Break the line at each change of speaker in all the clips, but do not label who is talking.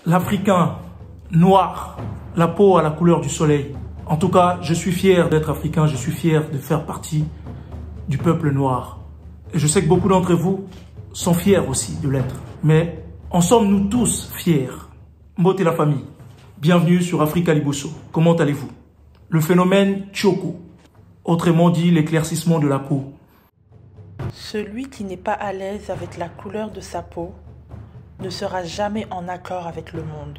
L'Africain noir, la peau à la couleur du soleil. En tout cas, je suis fier d'être africain, je suis fier de faire partie du peuple noir. Et je sais que beaucoup d'entre vous sont fiers aussi de l'être. Mais en sommes-nous tous fiers? Mbote la famille, bienvenue sur Africa Liboso. Comment allez-vous? Le phénomène Tchoko, autrement dit l'éclaircissement de la peau.
Celui qui n'est pas à l'aise avec la couleur de sa peau ne sera jamais en accord avec le monde.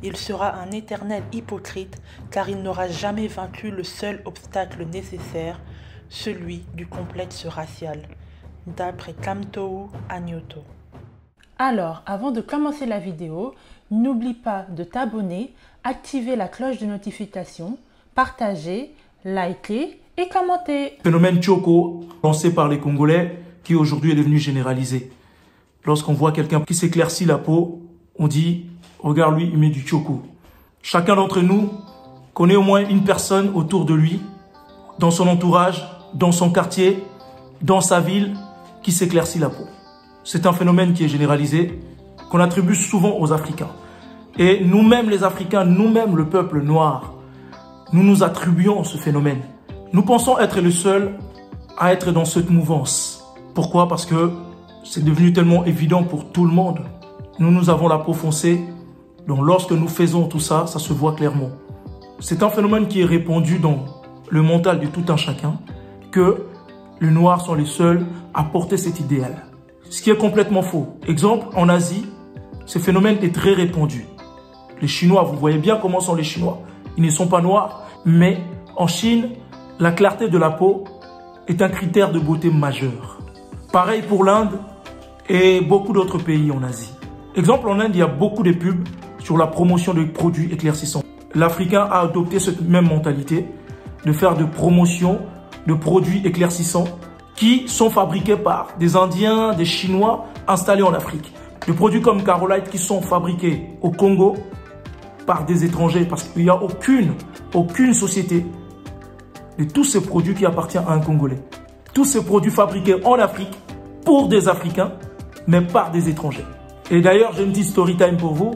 Il sera un éternel hypocrite car il n'aura jamais vaincu le seul obstacle nécessaire, celui du complexe racial, d'après Kamtou Agnoto. Alors, avant de commencer la vidéo, n'oublie pas de t'abonner, activer la cloche de notification, partager, liker et commenter.
Phénomène Tchoko, lancé par les Congolais, qui aujourd'hui est devenu généralisé. Lorsqu'on voit quelqu'un qui s'éclaircit la peau, on dit « Regarde lui, il met du Tchoko ». Chacun d'entre nous connaît au moins une personne autour de lui, dans son entourage, dans son quartier, dans sa ville, qui s'éclaircit la peau. C'est un phénomène qui est généralisé, qu'on attribue souvent aux Africains. Et nous-mêmes les Africains, nous-mêmes le peuple noir, nous nous attribuons ce phénomène. Nous pensons être les seuls à être dans cette mouvance. Pourquoi? Parce que c'est devenu tellement évident pour tout le monde. Nous avons la peau foncée, donc lorsque nous faisons tout ça, ça se voit clairement. C'est un phénomène qui est répandu dans le mental de tout un chacun, que les Noirs sont les seuls à porter cet idéal. Ce qui est complètement faux. Exemple, en Asie, ce phénomène est très répandu. Les Chinois, vous voyez bien comment sont les Chinois. Ils ne sont pas noirs, mais en Chine, la clarté de la peau est un critère de beauté majeur. Pareil pour l'Inde et beaucoup d'autres pays en Asie. Exemple, en Inde, il y a beaucoup de pubs sur la promotion de produits éclaircissants. L'Africain a adopté cette même mentalité de faire de promotion de produits éclaircissants qui sont fabriqués par des Indiens, des Chinois installés en Afrique. Des produits comme Carolite qui sont fabriqués au Congo par des étrangers parce qu'il n'y a aucune société de tous ces produits qui appartiennent à un Congolais. Tous ces produits fabriqués en Afrique pour des Africains, mais par des étrangers. Et d'ailleurs, j'ai une petite story time pour vous.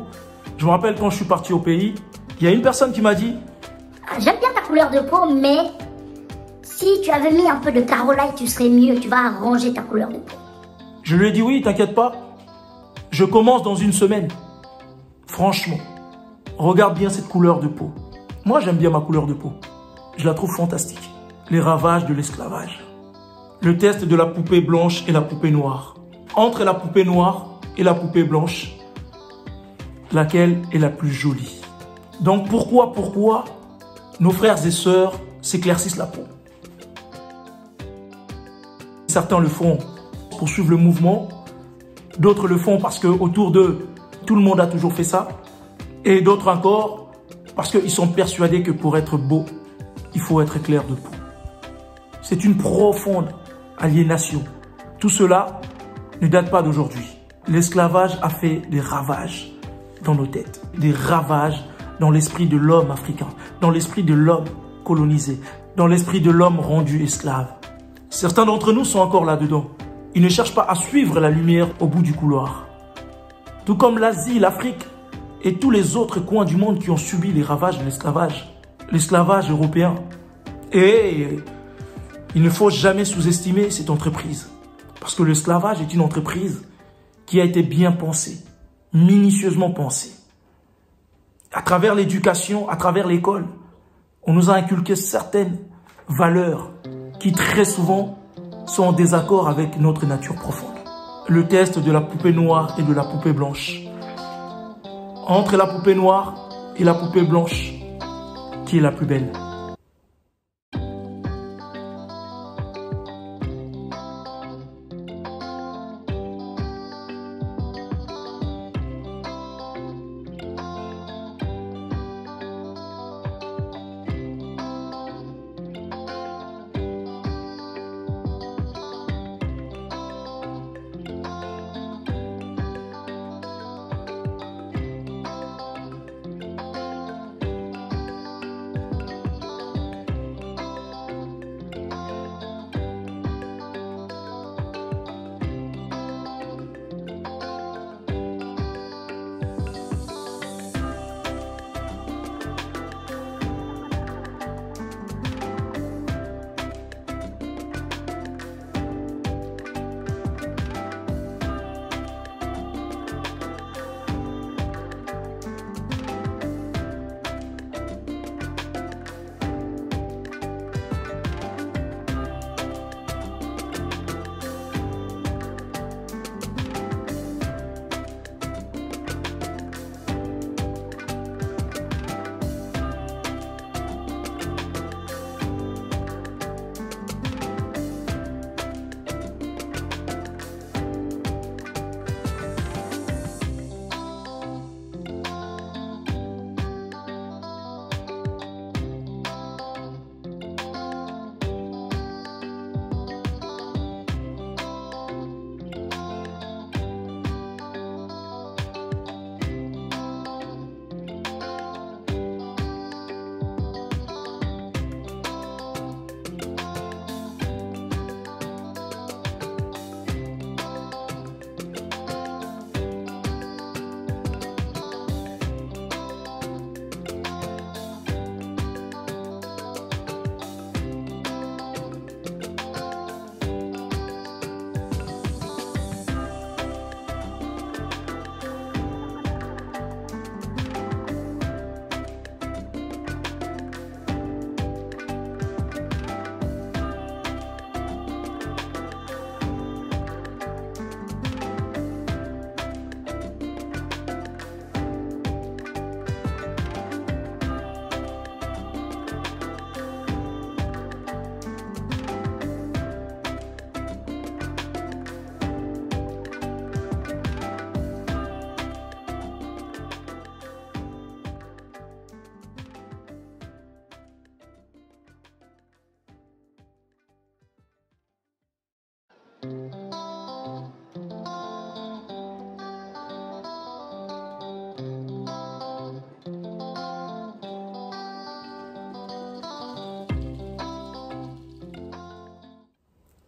Je me rappelle quand je suis parti au pays, il y a une personne qui m'a dit
« J'aime bien ta couleur de peau, mais si tu avais mis un peu de Carolite, tu serais mieux, tu vas arranger ta couleur de peau. »
Je lui ai dit « Oui, t'inquiète pas, je commence dans une semaine. Franchement, regarde bien cette couleur de peau. Moi, j'aime bien ma couleur de peau. Je la trouve fantastique. Les ravages de l'esclavage. Le test de la poupée blanche et la poupée noire. Entre la poupée noire et la poupée blanche, laquelle est la plus jolie? Donc pourquoi nos frères et sœurs s'éclaircissent la peau? Certains le font pour suivre le mouvement, d'autres le font parce que autour d'eux, tout le monde a toujours fait ça, et d'autres encore parce qu'ils sont persuadés que pour être beau, il faut être clair de peau. C'est une profonde aliénation. Tout cela ne date pas d'aujourd'hui. L'esclavage a fait des ravages dans nos têtes, des ravages dans l'esprit de l'homme africain, dans l'esprit de l'homme colonisé, dans l'esprit de l'homme rendu esclave. Certains d'entre nous sont encore là-dedans. Ils ne cherchent pas à suivre la lumière au bout du couloir. Tout comme l'Asie, l'Afrique et tous les autres coins du monde qui ont subi les ravages de l'esclavage européen. Et il ne faut jamais sous-estimer cette entreprise. Parce que l'esclavage est une entreprise qui a été bien pensée, minutieusement pensée. À travers l'éducation, à travers l'école, on nous a inculqué certaines valeurs qui très souvent sont en désaccord avec notre nature profonde. Le test de la poupée noire et de la poupée blanche. Entre la poupée noire et la poupée blanche, qui est la plus belle?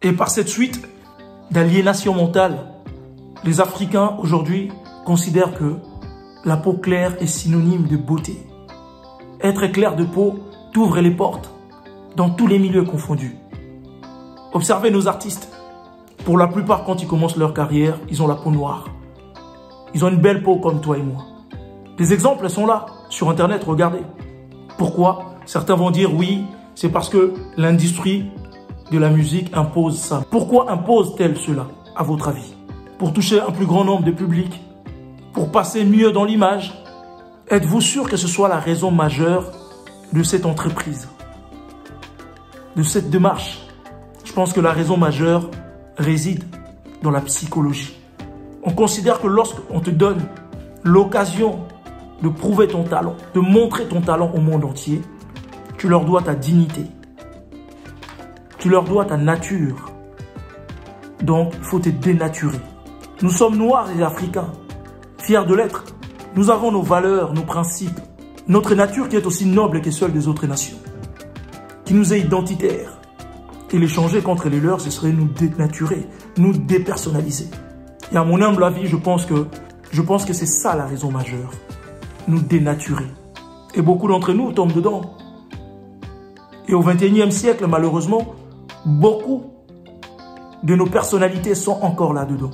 Et par cette suite d'aliénation mentale, les Africains aujourd'hui considèrent que la peau claire est synonyme de beauté. Être clair de peau t'ouvre les portes dans tous les milieux confondus. Observez nos artistes. Pour la plupart, quand ils commencent leur carrière, ils ont la peau noire. Ils ont une belle peau comme toi et moi. Les exemples sont là, sur Internet, regardez. Pourquoi? Certains vont dire oui, c'est parce que l'industrie de la musique impose ça. Pourquoi impose-t-elle cela, à votre avis? Pour toucher un plus grand nombre de public? Pour passer mieux dans l'image? Êtes-vous sûr que ce soit la raison majeure de cette entreprise, de cette démarche? Je pense que la raison majeure réside dans la psychologie. On considère que lorsqu'on te donne l'occasion de prouver ton talent, de montrer ton talent au monde entier, tu leur dois ta dignité. Tu leur dois ta nature. Donc, il faut te dénaturer. Nous sommes noirs et africains, fiers de l'être. Nous avons nos valeurs, nos principes, notre nature qui est aussi noble que celle des autres nations, qui nous est identitaire. Et les changer contre les leurs, ce serait nous dénaturer, nous dépersonnaliser. Et à mon humble avis, je pense que c'est ça la raison majeure. Nous dénaturer. Et beaucoup d'entre nous tombent dedans. Et au XXIe siècle, malheureusement, beaucoup de nos personnalités sont encore là-dedans.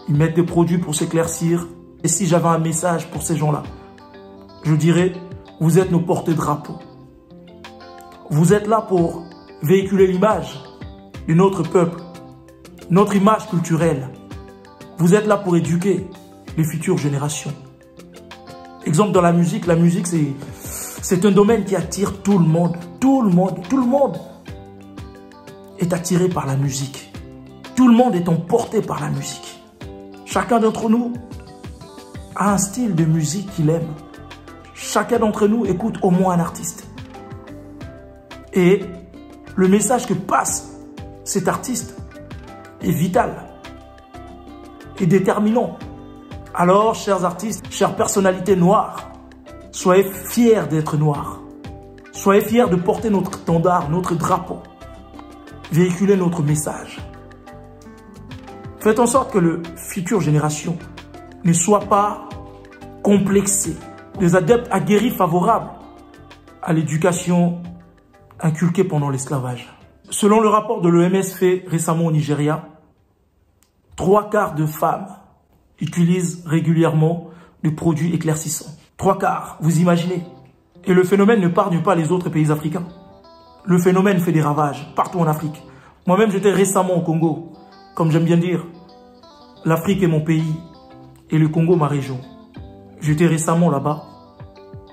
Ils mettent des produits pour s'éclaircir. Et si j'avais un message pour ces gens-là, je dirais, vous êtes nos porte-drapeaux. Vous êtes là pour véhiculer l'image de notre peuple, notre image culturelle. Vous êtes là pour éduquer les futures générations. Exemple dans la musique c'est un domaine qui attire tout le monde. Tout le monde est attiré par la musique. Tout le monde est emporté par la musique. Chacun d'entre nous a un style de musique qu'il aime. Chacun d'entre nous écoute au moins un artiste. Et le message que passe cet artiste est vital et déterminant. Alors, chers artistes, chères personnalités noires, soyez fiers d'être noirs. Soyez fiers de porter notre étendard, notre drapeau. Véhiculer notre message. Faites en sorte que les futures générations ne soient pas complexées. Des adeptes aguerris favorables à l'éducation inculquée pendant l'esclavage. Selon le rapport de l'OMS fait récemment au Nigeria, 3/4 de femmes utilisent régulièrement des produits éclaircissants. 3/4, vous imaginez. Et le phénomène ne n'épargne pas les autres pays africains. Le phénomène fait des ravages partout en Afrique. Moi-même, j'étais récemment au Congo. Comme j'aime bien dire, l'Afrique est mon pays et le Congo ma région. J'étais récemment là-bas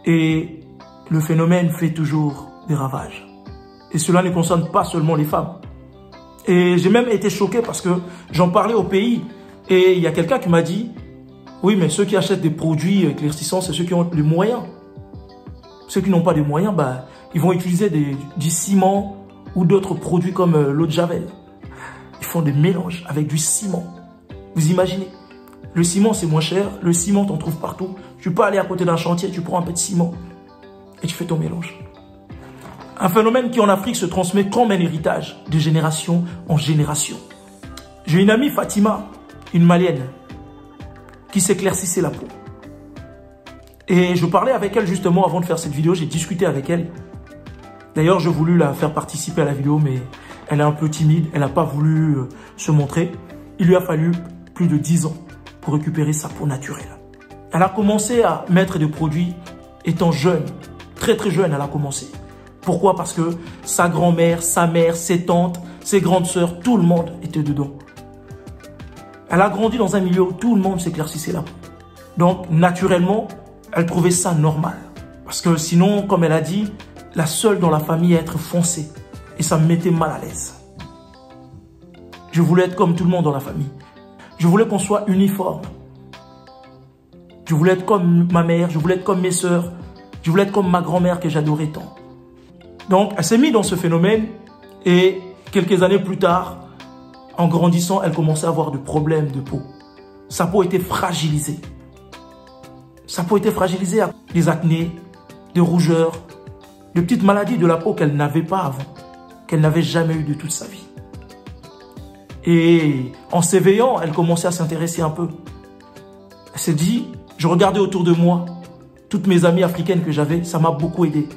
et le phénomène fait toujours des ravages. Et cela ne concerne pas seulement les femmes. Et j'ai même été choqué parce que j'en parlais au pays et il y a quelqu'un qui m'a dit « Oui, mais ceux qui achètent des produits éclaircissants, c'est ceux qui ont les moyens. Ceux qui n'ont pas de moyens, bah, ils vont utiliser du ciment ou d'autres produits comme l'eau de Javel. Ils font des mélanges avec du ciment. Vous imaginez? Le ciment, c'est moins cher. Le ciment, t'en trouves partout. Tu peux aller à côté d'un chantier, tu prends un peu de ciment et tu fais ton mélange. Un phénomène qui en Afrique se transmet comme un héritage de génération en génération. J'ai une amie, Fatima, une Malienne, qui s'éclaircissait la peau. Et je parlais avec elle justement avant de faire cette vidéo, j'ai discuté avec elle. D'ailleurs, j'ai voulu la faire participer à la vidéo, mais elle est un peu timide, elle n'a pas voulu se montrer. Il lui a fallu plus de 10 ans pour récupérer sa peau naturelle. Elle a commencé à mettre des produits étant jeune, très très jeune elle a commencé. Pourquoi? Parce que sa grand-mère, sa mère, ses tantes, ses grandes sœurs, tout le monde était dedans. Elle a grandi dans un milieu où tout le monde s'éclaircissait la peau. Donc, naturellement, elle trouvait ça normal. Parce que sinon, comme elle a dit, la seule dans la famille à être foncée. Et ça me mettait mal à l'aise. Je voulais être comme tout le monde dans la famille. Je voulais qu'on soit uniforme. Je voulais être comme ma mère, je voulais être comme mes sœurs. Je voulais être comme ma grand-mère que j'adorais tant. Donc, elle s'est mise dans ce phénomène et quelques années plus tard, en grandissant, elle commençait à avoir des problèmes de peau. Sa peau était fragilisée. Sa peau était fragilisée à des acnés, des rougeurs, de petites maladies de la peau qu'elle n'avait pas avant, qu'elle n'avait jamais eu de toute sa vie. Et en s'éveillant, elle commençait à s'intéresser un peu. Elle s'est dit, je regardais autour de moi, toutes mes amies africaines que j'avais, ça m'a beaucoup aidé.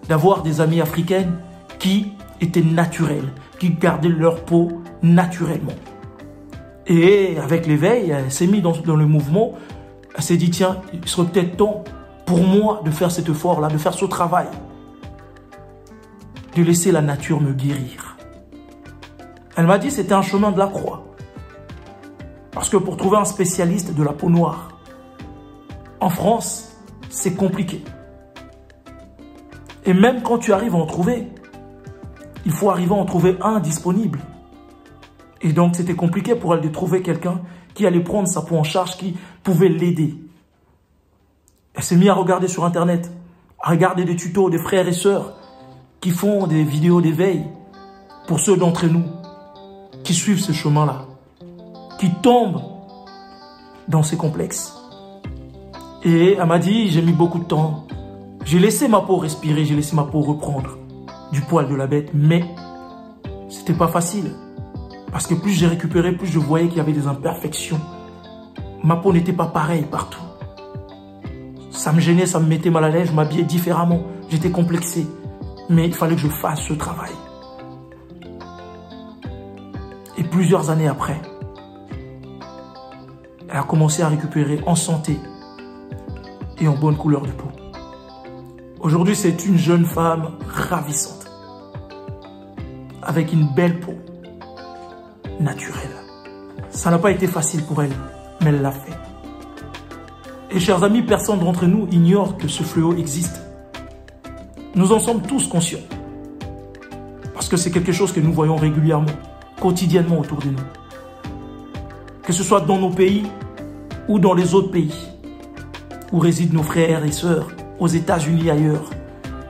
D'avoir des amies africaines qui étaient naturelles, qui gardaient leur peau naturellement. Et avec l'éveil, elle s'est mise dans le mouvement. Elle s'est dit, tiens, il serait peut-être temps pour moi de faire cet effort-là, de faire ce travail. De laisser la nature me guérir. Elle m'a dit que c'était un chemin de la croix. Parce que pour trouver un spécialiste de la peau noire, en France, c'est compliqué. Et même quand tu arrives à en trouver, il faut arriver à en trouver un disponible. Et donc, c'était compliqué pour elle de trouver quelqu'un qui allait prendre sa peau en charge, qui pouvait l'aider. Elle s'est mise à regarder sur Internet, à regarder des tutos des frères et sœurs qui font des vidéos d'éveil pour ceux d'entre nous qui suivent ce chemin-là, qui tombent dans ces complexes. Et elle m'a dit, j'ai mis beaucoup de temps. J'ai laissé ma peau respirer, j'ai laissé ma peau reprendre du poil de la bête, mais c'était pas facile. Parce que plus j'ai récupéré, plus je voyais qu'il y avait des imperfections. Ma peau n'était pas pareille partout. Ça me gênait, ça me mettait mal à l'aise, je m'habillais différemment. J'étais complexé. Mais il fallait que je fasse ce travail. Et plusieurs années après, elle a commencé à récupérer en santé et en bonne couleur de peau. Aujourd'hui, c'est une jeune femme ravissante, avec une belle peau naturelle. Ça n'a pas été facile pour elle, mais elle l'a fait. Et chers amis, personne d'entre nous ignore que ce fléau existe. Nous en sommes tous conscients. Parce que c'est quelque chose que nous voyons régulièrement, quotidiennement autour de nous. Que ce soit dans nos pays ou dans les autres pays où résident nos frères et sœurs, aux États-Unis, ailleurs.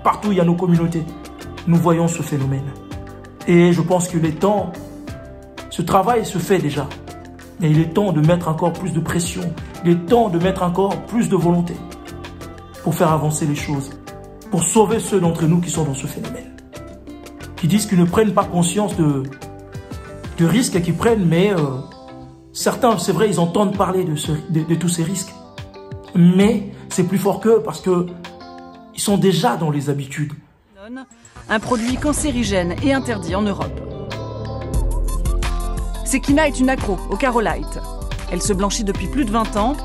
Partout où il y a nos communautés, nous voyons ce phénomène. Et je pense qu'il est temps, ce travail se fait déjà, mais il est temps de mettre encore plus de pression, il est temps de mettre encore plus de volonté pour faire avancer les choses, pour sauver ceux d'entre nous qui sont dans ce phénomène, qui disent qu'ils ne prennent pas conscience de risques qu'ils prennent, mais certains, c'est vrai, ils entendent parler de tous ces risques, mais c'est plus fort qu'eux parce que ils sont déjà dans les habitudes.
Un produit cancérigène et interdit en Europe. Sekina est une accro au Carolite. Elle se blanchit depuis plus de 20 ans,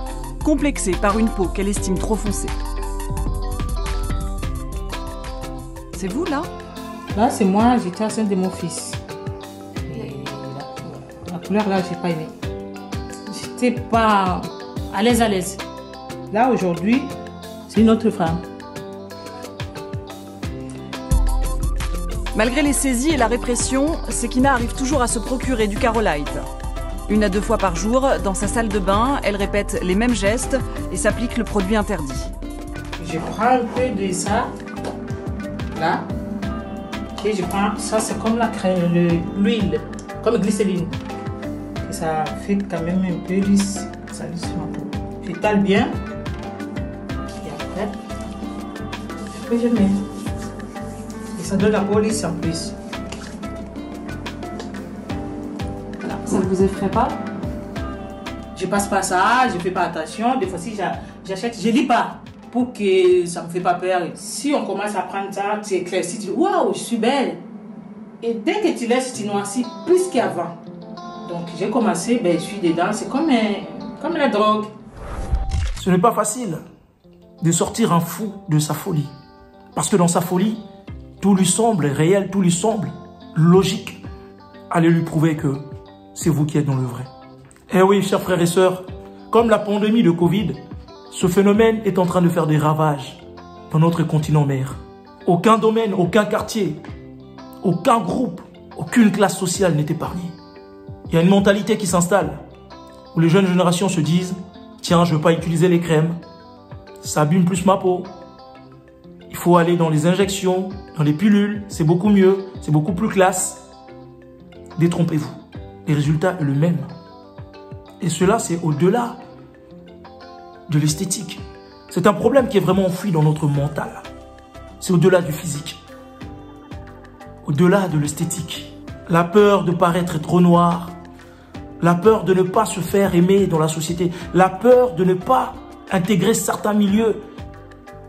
complexée par une peau qu'elle estime trop foncée. C'est vous là?
Là, c'est moi, j'étais enceinte de mon fils. Et la couleur là, j'ai pas aimé. J'étais pas à l'aise. Là, aujourd'hui, c'est une autre femme.
Malgré les saisies et la répression, Sekina arrive toujours à se procurer du Carolite. 1 à 2 fois par jour, dans sa salle de bain, elle répète les mêmes gestes et s'applique le produit interdit.
Je prends un peu de ça, là, et je prends ça, c'est comme la crème, l'huile, comme glycérine. Et ça fait quand même un peu lisse, ça lisse ma peau. J'étale bien, et après je mets. Et ça donne la peau lisse en plus.
Voilà. Ça ne vous effraie pas?
Je passe pas ça, je fais pas attention. Des fois, si j'achète, je lis pas pour que ça me fait pas peur. Si on commence à prendre ça, tu éclaircis, tu dis waouh, je suis belle. Et dès que tu laisses, tu noircis plus qu'avant. Donc j'ai commencé, je suis dedans, c'est comme la drogue.
Ce n'est pas facile de sortir un fou de sa folie. Parce que dans sa folie, tout lui semble réel, tout lui semble logique. Allez lui prouver que c'est vous qui êtes dans le vrai. Eh oui, chers frères et sœurs, comme la pandémie de Covid, ce phénomène est en train de faire des ravages dans notre continent mère. Aucun domaine, aucun quartier, aucun groupe, aucune classe sociale n'est épargnée. Il y a une mentalité qui s'installe où les jeunes générations se disent « Tiens, je ne veux pas utiliser les crèmes, ça abîme plus ma peau. Il faut aller dans les injections, dans les pilules, c'est beaucoup mieux, c'est beaucoup plus classe. » Détrompez-vous. et le résultat est le même. Et cela, c'est au-delà de l'esthétique. C'est un problème qui est vraiment enfoui dans notre mental. C'est au-delà du physique. Au-delà de l'esthétique. La peur de paraître trop noir. La peur de ne pas se faire aimer dans la société. La peur de ne pas intégrer certains milieux.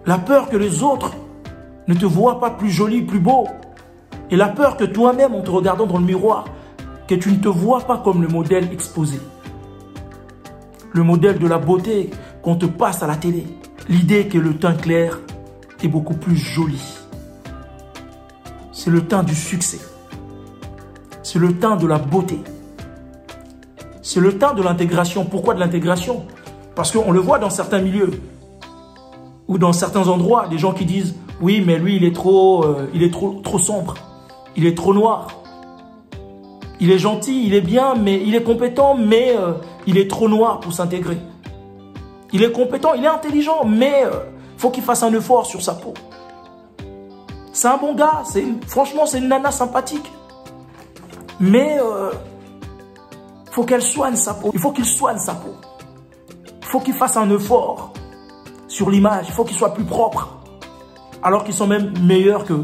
La peur que les autres ne te voient pas plus joli, plus beau. Et la peur que toi-même, en te regardant dans le miroir, que tu ne te vois pas comme le modèle exposé. Le modèle de la beauté qu'on te passe à la télé. L'idée que le teint clair est beaucoup plus joli. C'est le teint du succès. C'est le teint de la beauté. C'est le teint de l'intégration. Pourquoi de l'intégration? Parce qu'on le voit dans certains milieux ou dans certains endroits, des gens qui disent « Oui, mais lui, il est trop sombre. Il est trop noir. Il est gentil, il est bien, mais il est compétent, mais il est trop noir pour s'intégrer. Il est compétent, il est intelligent, mais faut qu'il fasse un effort sur sa peau. C'est un bon gars, franchement, c'est une nana sympathique. Mais faut qu'elle soigne sa peau. Il faut qu'il soigne sa peau. Il faut qu'il fasse un effort sur l'image. Il faut qu'il soit plus propre. Alors qu'ils sont même meilleurs que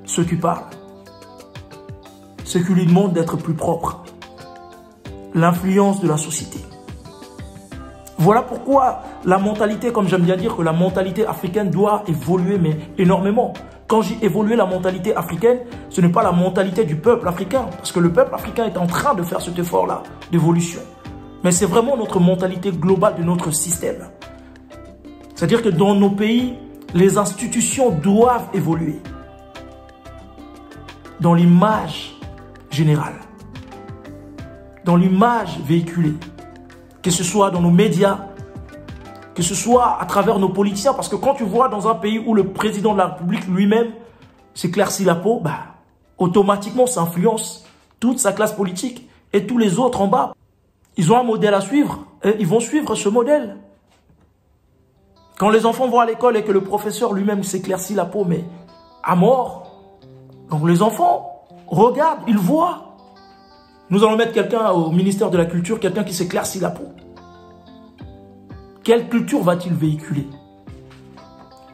ceux qui parlent. Ceux qui lui demandent d'être plus propre. L'influence de la société. Voilà pourquoi la mentalité, comme j'aime bien dire, que la mentalité africaine doit évoluer, mais énormément. Quand j'ai évolué la mentalité africaine, ce n'est pas la mentalité du peuple africain. Parce que le peuple africain est en train de faire cet effort-là d'évolution. Mais c'est vraiment notre mentalité globale de notre système. C'est-à-dire que dans nos pays, les institutions doivent évoluer. Dans l'image générale. Dans l'image véhiculée. Que ce soit dans nos médias, que ce soit à travers nos politiciens. Parce que quand tu vois dans un pays où le président de la République lui-même s'éclaircit la peau, automatiquement ça influence toute sa classe politique et tous les autres en bas. Ils ont un modèle à suivre et ils vont suivre ce modèle. Quand les enfants vont à l'école et que le professeur lui-même s'éclaircit la peau, mais à mort, donc les enfants regardent, ils voient. Nous allons mettre quelqu'un au ministère de la Culture, quelqu'un qui s'éclaircit la peau. Quelle culture va-t-il véhiculer?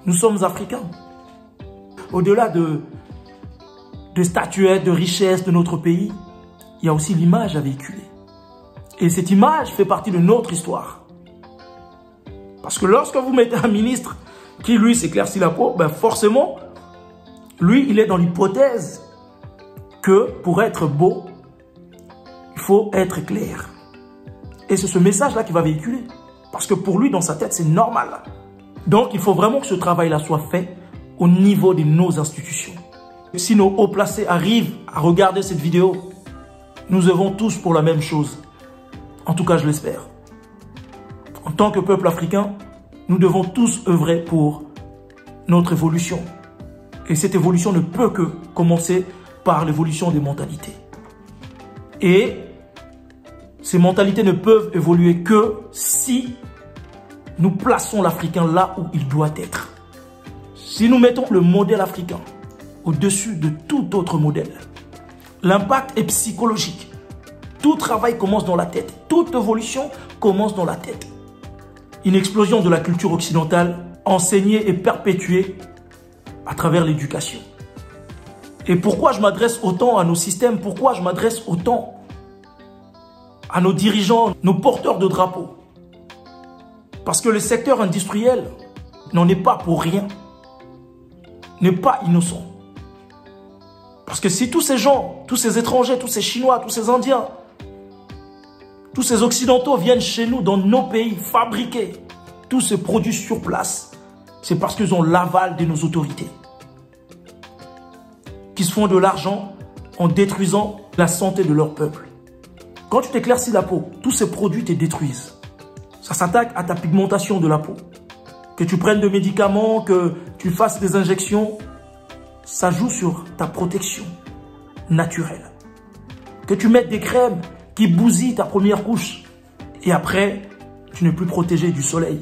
Nous sommes africains. Au-delà de statuettes, de richesses de notre pays, il y a aussi l'image à véhiculer. Et cette image fait partie de notre histoire. Parce que lorsque vous mettez un ministre qui, lui, s'éclaircit la peau, forcément, lui, il est dans l'hypothèse que pour être beau, il faut être clair. Et c'est ce message-là qu'il va véhiculer. Parce que pour lui, dans sa tête, c'est normal. Donc, il faut vraiment que ce travail-là soit fait au niveau de nos institutions. Si nos hauts placés arrivent à regarder cette vidéo, nous œuvrons tous pour la même chose. En tout cas, je l'espère. En tant que peuple africain, nous devons tous œuvrer pour notre évolution. Et cette évolution ne peut que commencer par l'évolution des mentalités. Et ces mentalités ne peuvent évoluer que si nous plaçons l'Africain là où il doit être. Si nous mettons le modèle africain au-dessus de tout autre modèle, l'impact est psychologique. Tout travail commence dans la tête. Toute évolution commence dans la tête. Une explosion de la culture occidentale enseignée et perpétuée à travers l'éducation. Et pourquoi je m'adresse autant à nos systèmes? Pourquoi je m'adresse autant à nos dirigeants, nos porteurs de drapeaux? Parce que le secteur industriel n'en est pas pour rien. N'est pas innocent. Parce que si tous ces gens, tous ces étrangers, tous ces Chinois, tous ces Indiens, tous ces Occidentaux viennent chez nous, dans nos pays, fabriquer tous ces produits sur place, c'est parce qu'ils ont l'aval de nos autorités. Qui se font de l'argent en détruisant la santé de leur peuple. Quand tu t'éclaircis la peau, tous ces produits te détruisent. Ça s'attaque à ta pigmentation de la peau. Que tu prennes des médicaments, que tu fasses des injections, ça joue sur ta protection naturelle. Que tu mettes des crèmes qui bousillent ta première couche et après, tu n'es plus protégé du soleil.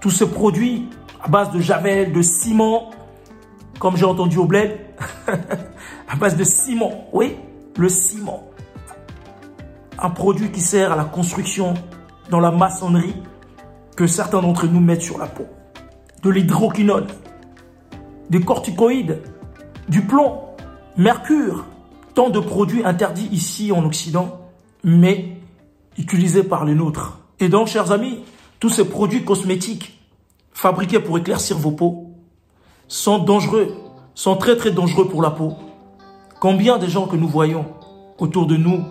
Tous ces produits à base de javel, de ciment, comme j'ai entendu au bled, à base de ciment, oui, le ciment. un produit qui sert à la construction dans la maçonnerie que certains d'entre nous mettent sur la peau. De l'hydroquinone, des corticoïdes, du plomb, mercure, tant de produits interdits ici en Occident, mais utilisés par les nôtres. Et donc, chers amis, tous ces produits cosmétiques fabriqués pour éclaircir vos peaux sont dangereux, sont très très dangereux pour la peau. Combien de gens que nous voyons autour de nous,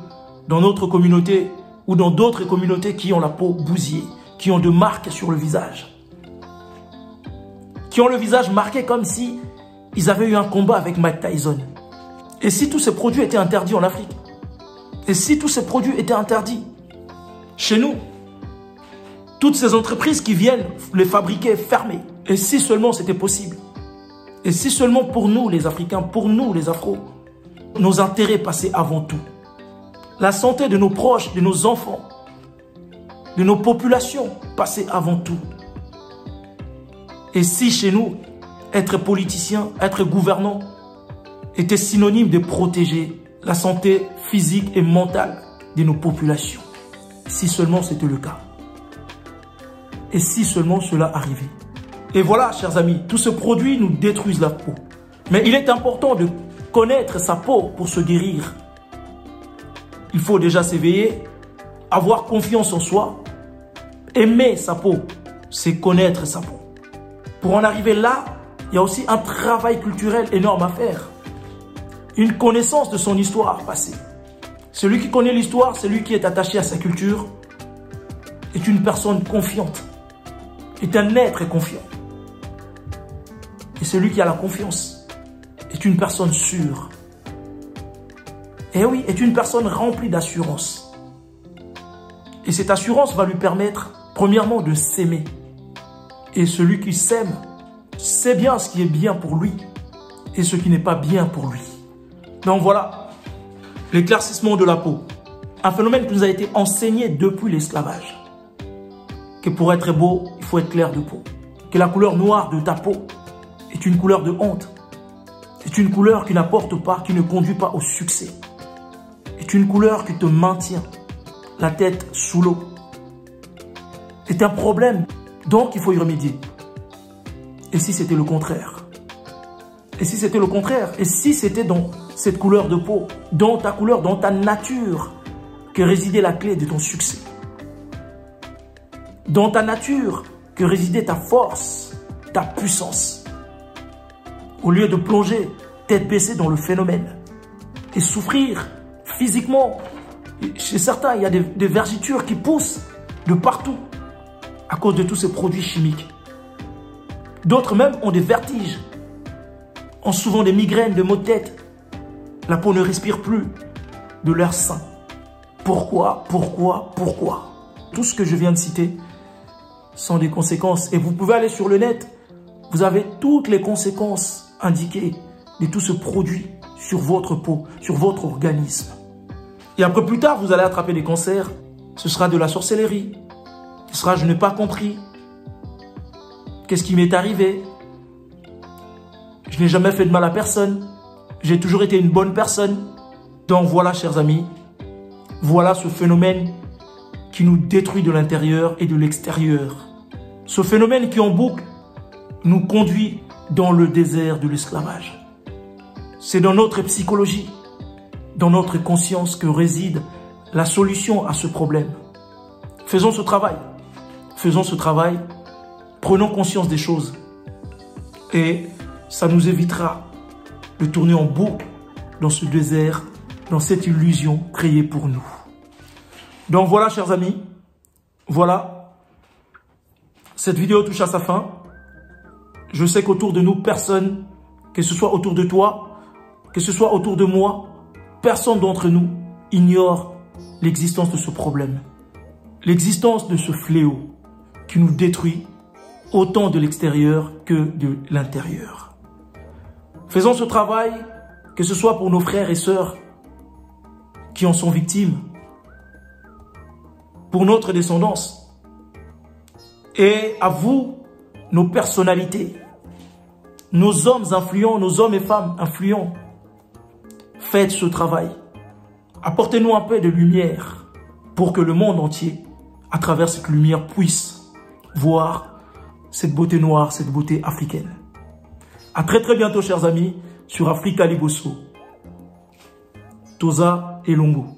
dans notre communauté ou dans d'autres communautés qui ont la peau bousillée, qui ont de marques sur le visage, qui ont le visage marqué comme si ils avaient eu un combat avec Mike Tyson. Et si tous ces produits étaient interdits en Afrique? Et si tous ces produits étaient interdits chez nous? Toutes ces entreprises qui viennent les fabriquer fermées. Et si seulement c'était possible? Et si seulement pour nous les Africains, pour nous les Afros, nos intérêts passaient avant tout? La santé de nos proches, de nos enfants, de nos populations passait avant tout. Et si chez nous, être politicien, être gouvernant était synonyme de protéger la santé physique et mentale de nos populations? Si seulement c'était le cas. Et si seulement cela arrivait. Et voilà, chers amis, tous ces produits nous détruisent la peau. Mais il est important de connaître sa peau pour se guérir. Il faut déjà s'éveiller, avoir confiance en soi, aimer sa peau, c'est connaître sa peau. Pour en arriver là, il y a aussi un travail culturel énorme à faire. Une connaissance de son histoire passée. Celui qui connaît l'histoire, celui qui est attaché à sa culture, est une personne confiante, est un être confiant. Et celui qui a la confiance est une personne sûre. Et oui, est une personne remplie d'assurance. Et cette assurance va lui permettre, premièrement, de s'aimer. Et celui qui s'aime sait bien ce qui est bien pour lui et ce qui n'est pas bien pour lui. Donc voilà, l'éclaircissement de la peau. Un phénomène qui nous a été enseigné depuis l'esclavage. Que pour être beau, il faut être clair de peau. Que la couleur noire de ta peau est une couleur de honte. C'est une couleur qui n'apporte pas, qui ne conduit pas au succès. C'est une couleur qui te maintient la tête sous l'eau. C'est un problème, donc il faut y remédier. Et si c'était le contraire? Et si c'était le contraire? Et si c'était dans cette couleur de peau, dans ta couleur, dans ta nature, que résidait la clé de ton succès? Dans ta nature, que résidait ta force, ta puissance? Au lieu de plonger tête baissée dans le phénomène et souffrir physiquement, chez certains, il y a des vergetures qui poussent de partout à cause de tous ces produits chimiques. D'autres même ont des vertiges, ont souvent des migraines, des maux de tête. La peau ne respire plus de leur sein. Pourquoi? Tout ce que je viens de citer sont des conséquences. Et vous pouvez aller sur le net, vous avez toutes les conséquences indiquées de tout ce produit sur votre peau, sur votre organisme. Et après, plus tard, vous allez attraper des cancers. Ce sera de la sorcellerie. Ce sera « je n'ai pas compris ». Qu'est-ce qui m'est arrivé? Je n'ai jamais fait de mal à personne. J'ai toujours été une bonne personne. Donc voilà, chers amis, voilà ce phénomène qui nous détruit de l'intérieur et de l'extérieur. Ce phénomène qui en boucle nous conduit dans le désert de l'esclavage. C'est dans notre psychologie, dans notre conscience que réside la solution à ce problème. Faisons ce travail. Faisons ce travail. Prenons conscience des choses. Et ça nous évitera de tourner en boucle dans ce désert, dans cette illusion créée pour nous. Donc voilà, chers amis. Voilà. Cette vidéo touche à sa fin. Je sais qu'autour de nous, personne, que ce soit autour de toi, que ce soit autour de moi, personne d'entre nous ignore l'existence de ce problème. L'existence de ce fléau qui nous détruit autant de l'extérieur que de l'intérieur. Faisons ce travail, que ce soit pour nos frères et sœurs qui en sont victimes, pour notre descendance, et à vous, nos personnalités, nos hommes influents, nos hommes et femmes influents. Faites ce travail. Apportez-nous un peu de lumière pour que le monde entier, à travers cette lumière, puisse voir cette beauté noire, cette beauté africaine. À très très bientôt, chers amis, sur Africa Liboso. Toza et Longo.